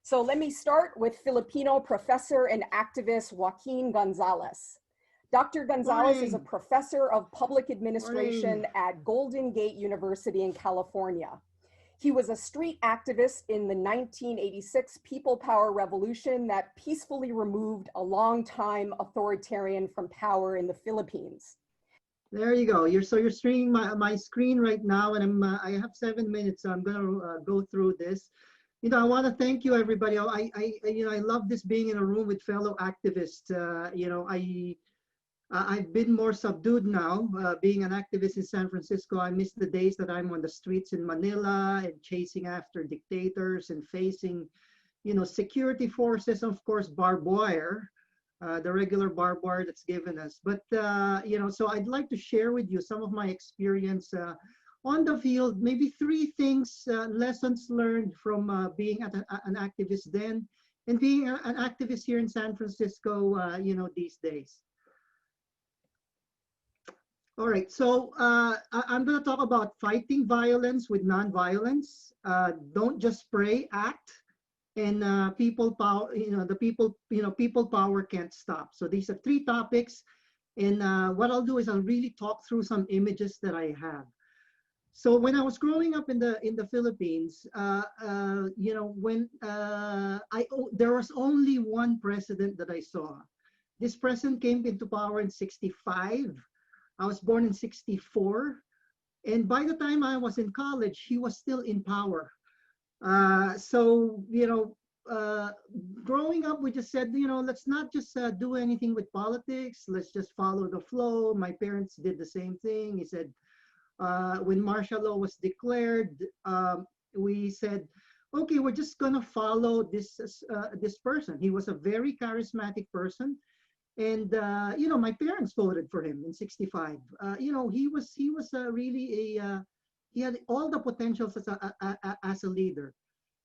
So let me start with Filipino professor and activist Joaquin Gonzalez. Dr. Gonzalez is a Morning. professor of public Morning. administration at Golden Gate University in California. He was a street activist in the 1986 People Power Revolution that peacefully removed a long-time authoritarian from power in the Philippines. There you go. You're streaming my screen right now, and I have 7 minutes, so I'm gonna go through this. I want to thank you, everybody. I love this being in a room with fellow activists. I've been more subdued now, being an activist in San Francisco. I miss the days that I'm on the streets in Manila and chasing after dictators and facing, security forces, of course, barbed wire, the regular barbed wire that's given us. But, so I'd like to share with you some of my experience on the field, maybe three things, lessons learned from being an activist then and being an activist here in San Francisco, these days. All right, so I'm going to talk about fighting violence with nonviolence. Don't just pray, act, and people power. People power can't stop. So these are three topics, and what I'll do is I'll really talk through some images that I have. So when I was growing up in the Philippines, there was only one president that I saw. This president came into power in '65. I was born in '64, and by the time I was in college, he was still in power. Growing up, we just said, let's not just do anything with politics. Let's just follow the flow. My parents did the same thing. He said, when martial law was declared, we said, okay, we're just gonna follow this person. He was a very charismatic person. And my parents voted for him in '65. He was really he had all the potentials as a leader.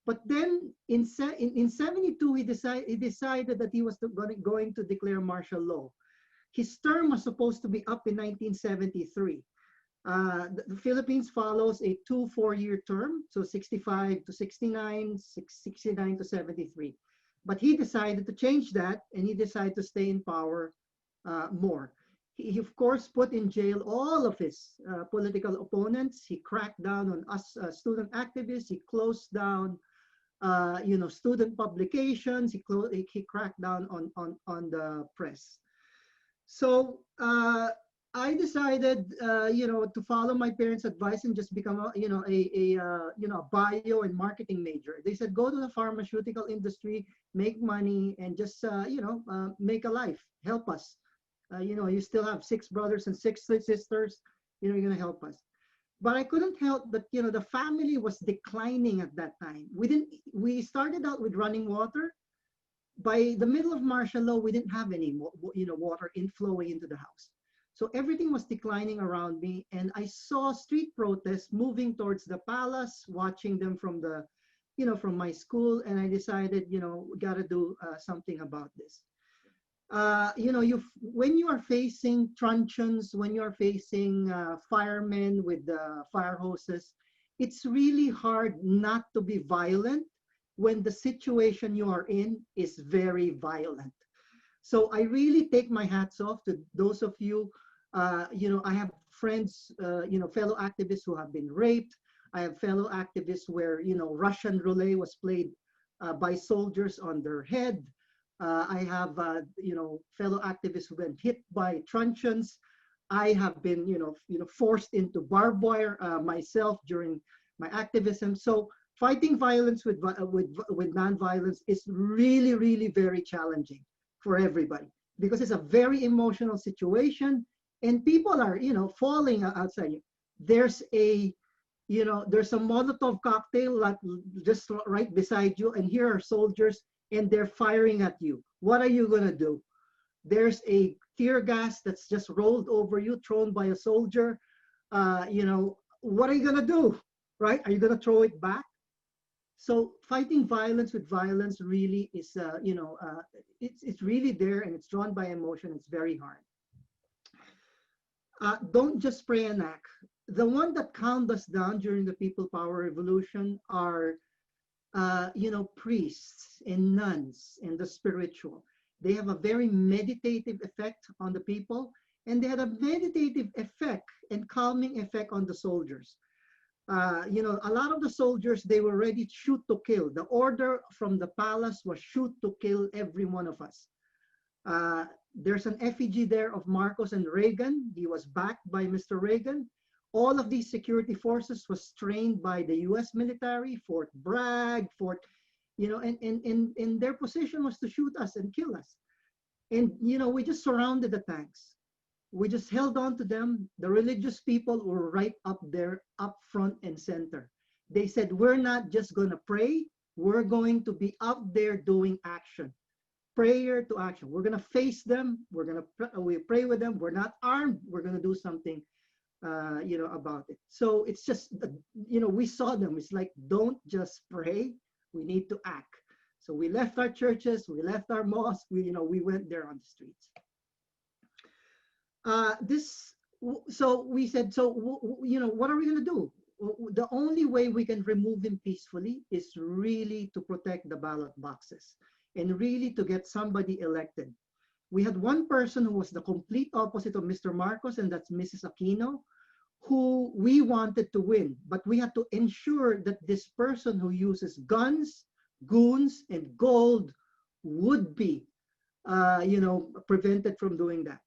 But then in '72 he decided that he was going to declare martial law. His term was supposed to be up in 1973. The Philippines follows a 2 4-year term, so 65 to 69, 69 to 73. But he decided to change that, and he decided to stay in power more. He, of course, put in jail all of his political opponents. He cracked down on us student activists. He closed down, student publications. He cracked down on the press. So I decided, to follow my parents' advice and just become a bio and marketing major. They said, go to the pharmaceutical industry, make money, and just, make a life, help us. You still have 6 brothers and 6 sisters, you're going to help us. But I couldn't help but, the family was declining at that time. We started out with running water. By the middle of martial law, we didn't have any, water inflowing into the house. So everything was declining around me, and I saw street protests moving towards the palace, watching them from from my school, and I decided, we got to do something about this. When you are facing truncheons, when you are facing firemen with fire hoses, it's really hard not to be violent when the situation you are in is very violent. So I really take my hats off to those of you. I have friends, fellow activists who have been raped. I have fellow activists where, Russian roulette was played by soldiers on their head. I have, fellow activists who've been hit by truncheons. I have been, forced into barbed wire myself during my activism. So fighting violence with nonviolence is really, really very challenging for everybody because it's a very emotional situation. And people are, falling outside you. There's a Molotov cocktail just right beside you, and here are soldiers, and they're firing at you. What are you gonna do? There's a tear gas that's just rolled over you, thrown by a soldier. What are you gonna do, right? Are you gonna throw it back? So fighting violence with violence really is, it's really there, and it's drawn by emotion. It's very hard. Don't just pray and act. The one that calmed us down during the People Power Revolution are priests and nuns and the spiritual. They have a very meditative effect on the people, and they had a meditative effect and calming effect on the soldiers. A lot of the soldiers, they were ready to shoot to kill. The order from the palace was shoot to kill every one of us. There's an effigy there of Marcos and Reagan. He was backed by Mr. Reagan. All of these security forces was trained by the US military, Fort Bragg, and their position was to shoot us and kill us. And, we just surrounded the tanks. We just held on to them. The religious people were right up there, up front and center. They said, we're not just going to pray. We're going to be up there doing action. Prayer to action. We're going to face them. We pray with them. We're not armed. We're going to do something, about it. So it's just, we saw them. It's like, don't just pray. We need to act. So we left our churches. We left our mosques. We went there on the streets. So we said, what are we going to do? The only way we can remove him peacefully is really to protect the ballot boxes and really to get somebody elected. We had one person who was the complete opposite of Mr. Marcos, and that's Mrs. Aquino, who we wanted to win, but we had to ensure that this person who uses guns, goons, and gold would be, prevented from doing that.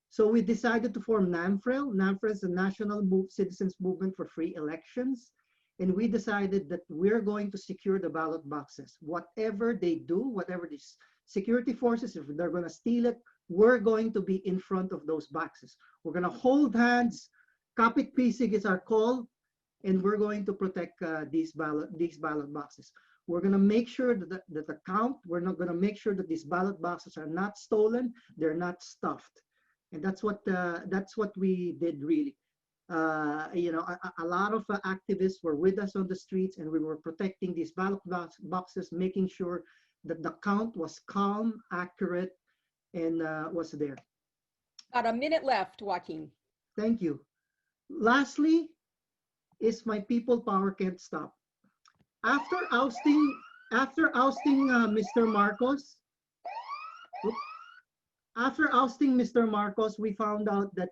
So we decided to form NAMFREL. NAMFREL is the National Citizens Movement for Free Elections. And we decided that we're going to secure the ballot boxes. Whatever they do, whatever these security forces, if they're going to steal it, we're going to be in front of those boxes. We're going to hold hands. Kapit pisig is our call. And we're going to protect these ballot boxes. We're going to make sure that the count, we're not going to make sure that these ballot boxes are not stolen. They're not stuffed. And that's what we did really. A lot of activists were with us on the streets, and we were protecting these ballot boxes, making sure that the count was calm, accurate, and was there. About a minute left, Joaquin. Thank you. Lastly, is my people power can't stop. After ousting Mr. Marcos. After ousting Mr. Marcos, we found out that,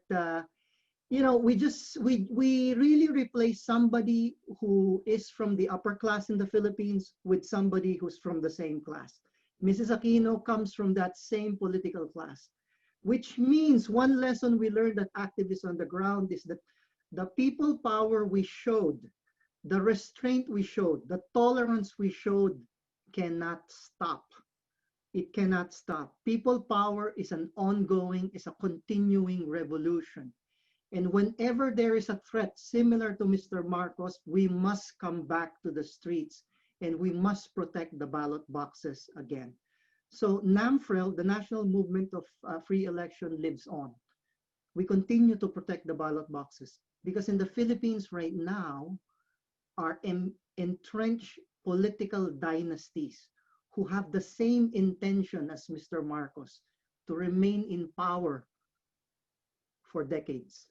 we really replaced somebody who is from the upper class in the Philippines with somebody who's from the same class. Mrs. Aquino comes from that same political class, which means one lesson we learned as activists on the ground is that the people power we showed, the restraint we showed, the tolerance we showed cannot stop. It cannot stop. People power is an ongoing, is a continuing revolution. And whenever there is a threat similar to Mr. Marcos, we must come back to the streets and we must protect the ballot boxes again. So NAMFREL, the National Movement of Free Election, lives on. We continue to protect the ballot boxes because in the Philippines right now are entrenched political dynasties who have the same intention as Mr. Marcos to remain in power for decades.